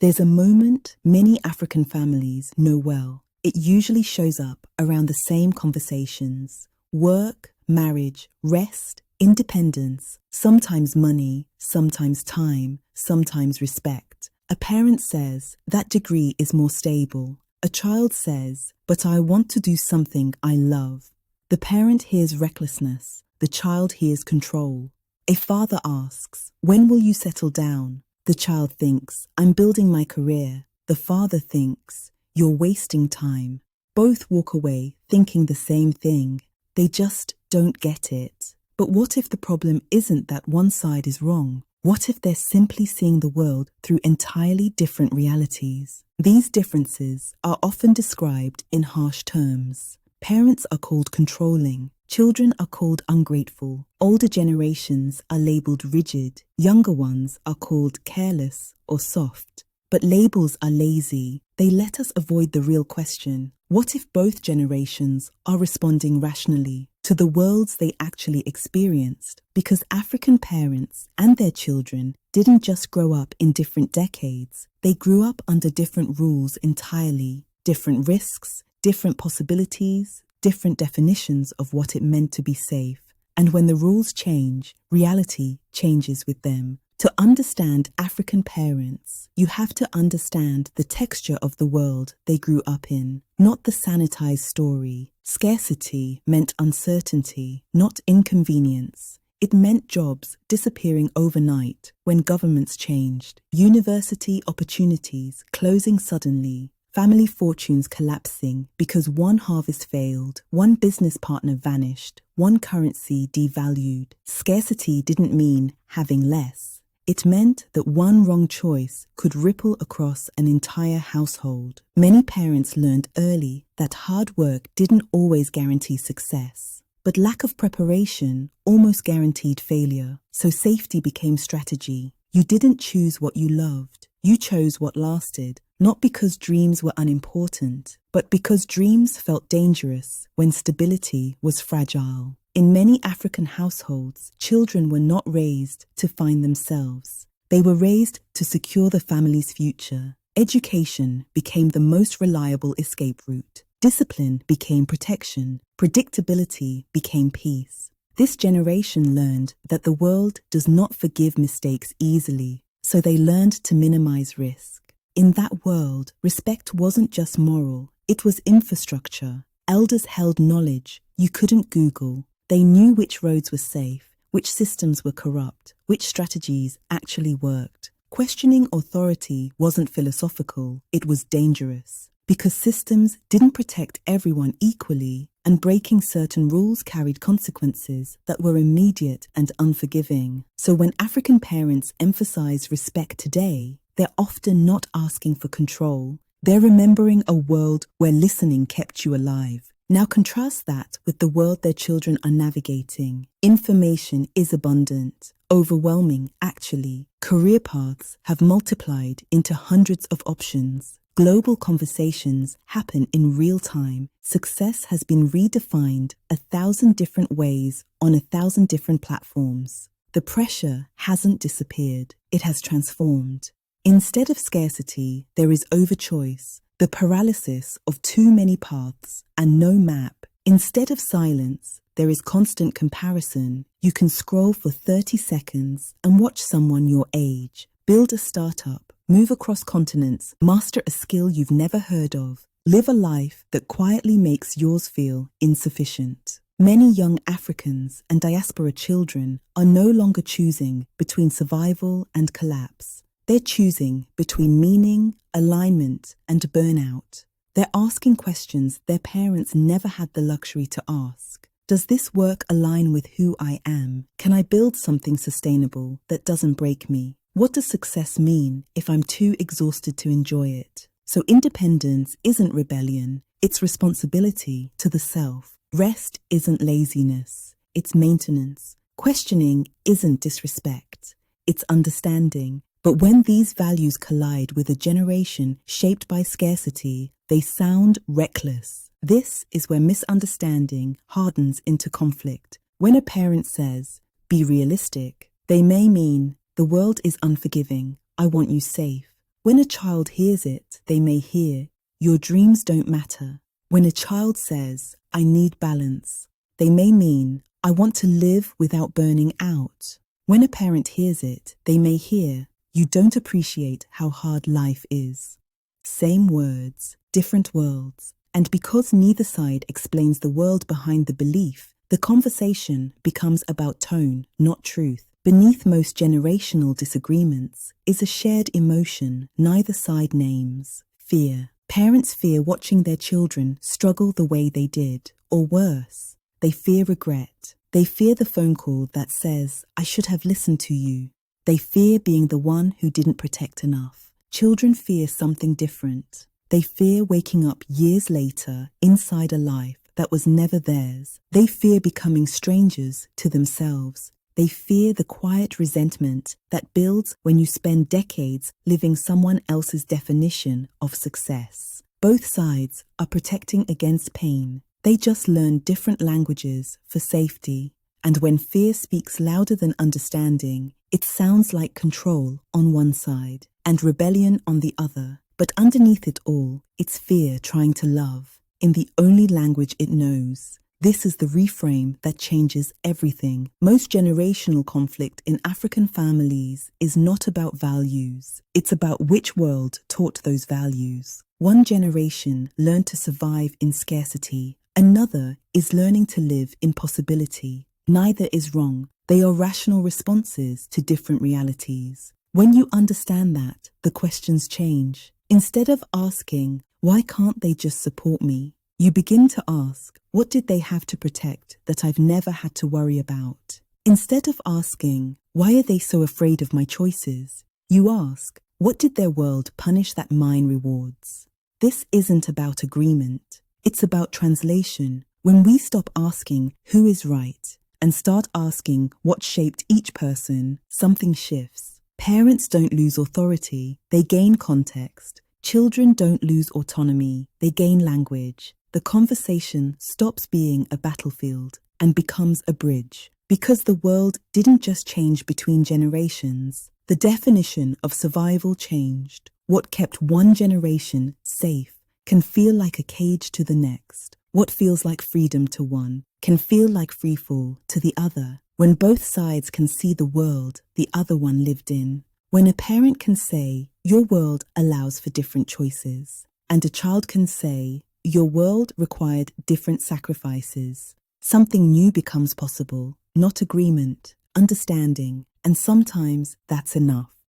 There's a moment many African families know well. It usually shows up around the same conversations: work, marriage, rest, independence, sometimes money, sometimes time, sometimes respect. A parent says, "That degree is more stable." A child says, "But I want to do something I love." The parent hears recklessness. The child hears control. A father asks, "When will you settle down?" The child thinks, "I'm building my career." The father thinks, "You're wasting time." Both walk away thinking the same thing. They just don't get it. But what if the problem isn't that one side is wrong? What if they're simply seeing the world through entirely different realities? These differences are often described in harsh terms. Parents are called controlling. Children are called ungrateful. Older generations are labeled rigid. Younger ones are called careless or soft. But labels are lazy. They let us avoid the real question. What if both generations are responding rationally to the worlds they actually experienced? Because African parents and their children didn't just grow up in different decades. They grew up under different rules entirely. Different risks, different possibilities, different definitions of what it meant to be safe. And when the rules change, reality changes with them. To understand African parents, you have to understand the texture of the world they grew up in, not the sanitized story. Scarcity meant uncertainty, not inconvenience. It meant jobs disappearing overnight when governments changed, university opportunities closing suddenly, family fortunes collapsing because one harvest failed, one business partner vanished, one currency devalued. Scarcity didn't mean having less. It meant that one wrong choice could ripple across an entire household. Many parents learned early that hard work didn't always guarantee success, but lack of preparation almost guaranteed failure. So safety became strategy. You didn't choose what you loved. You chose what lasted, not because dreams were unimportant, but because dreams felt dangerous when stability was fragile. In many African households, children were not raised to find themselves. They were raised to secure the family's future. Education became the most reliable escape route. Discipline became protection. Predictability became peace. This generation learned that the world does not forgive mistakes easily, so they learned to minimize risk. In that world, respect wasn't just moral, it was infrastructure. Elders held knowledge you couldn't Google. They knew which roads were safe, which systems were corrupt, which strategies actually worked. Questioning authority wasn't philosophical, it was dangerous. Because systems didn't protect everyone equally, and breaking certain rules carried consequences that were immediate and unforgiving. So when African parents emphasize respect today, they're often not asking for control. They're remembering a world where listening kept you alive. Now contrast that with the world their children are navigating. Information is abundant, overwhelming actually. Career paths have multiplied into hundreds of options. Global conversations happen in real time. Success has been redefined 1,000 different ways on 1,000 different platforms. The pressure hasn't disappeared, it has transformed. Instead of scarcity, there is overchoice. The paralysis of too many paths and no map. Instead of silence, there is constant comparison. You can scroll for 30 seconds and watch someone your age, build a startup, move across continents, master a skill you've never heard of, live a life that quietly makes yours feel insufficient. Many young Africans and diaspora children are no longer choosing between survival and collapse. They're choosing between meaning, alignment, and burnout. They're asking questions their parents never had the luxury to ask. Does this work align with who I am? Can I build something sustainable that doesn't break me? What does success mean if I'm too exhausted to enjoy it? So independence isn't rebellion, it's responsibility to the self. Rest isn't laziness, it's maintenance. Questioning isn't disrespect, it's understanding. But when these values collide with a generation shaped by scarcity, they sound reckless. This is where misunderstanding hardens into conflict. When a parent says, "Be realistic," they may mean, "The world is unforgiving. I want you safe." When a child hears it, they may hear, "Your dreams don't matter." When a child says, "I need balance," they may mean, "I want to live without burning out." When a parent hears it, they may hear, "You don't appreciate how hard life is." Same words, different worlds. And because neither side explains the world behind the belief, the conversation becomes about tone, not truth. Beneath most generational disagreements is a shared emotion neither side names: fear. Parents fear watching their children struggle the way they did, or worse, they fear regret. They fear the phone call that says, "I should have listened to you." They fear being the one who didn't protect enough. Children fear something different. They fear waking up years later inside a life that was never theirs. They fear becoming strangers to themselves. They fear the quiet resentment that builds when you spend decades living someone else's definition of success. Both sides are protecting against pain. They just learn different languages for safety. And when fear speaks louder than understanding, it sounds like control on one side and rebellion on the other. But underneath it all, it's fear trying to love in the only language it knows. This is the reframe that changes everything. Most generational conflict in African families is not about values. It's about which world taught those values. One generation learned to survive in scarcity. Another is learning to live in possibility. Neither is wrong. They are rational responses to different realities. When you understand that, the questions change. Instead of asking, "Why can't they just support me?" you begin to ask, "What did they have to protect that I've never had to worry about?" Instead of asking, "Why are they so afraid of my choices?" you ask, "What did their world punish that mine rewards?" This isn't about agreement. It's about translation. When we stop asking who is right and start asking what shaped each person, something shifts. Parents don't lose authority, they gain context. Children don't lose autonomy, they gain language. The conversation stops being a battlefield and becomes a bridge. Because the world didn't just change between generations, the definition of survival changed. What kept one generation safe can feel like a cage to the next. What feels like freedom to one can feel like freefall to the other. When both sides can see the world the other one lived in. When a parent can say, "Your world allows for different choices," and a child can say, "Your world required different sacrifices," something new becomes possible. Not agreement, understanding, and sometimes that's enough.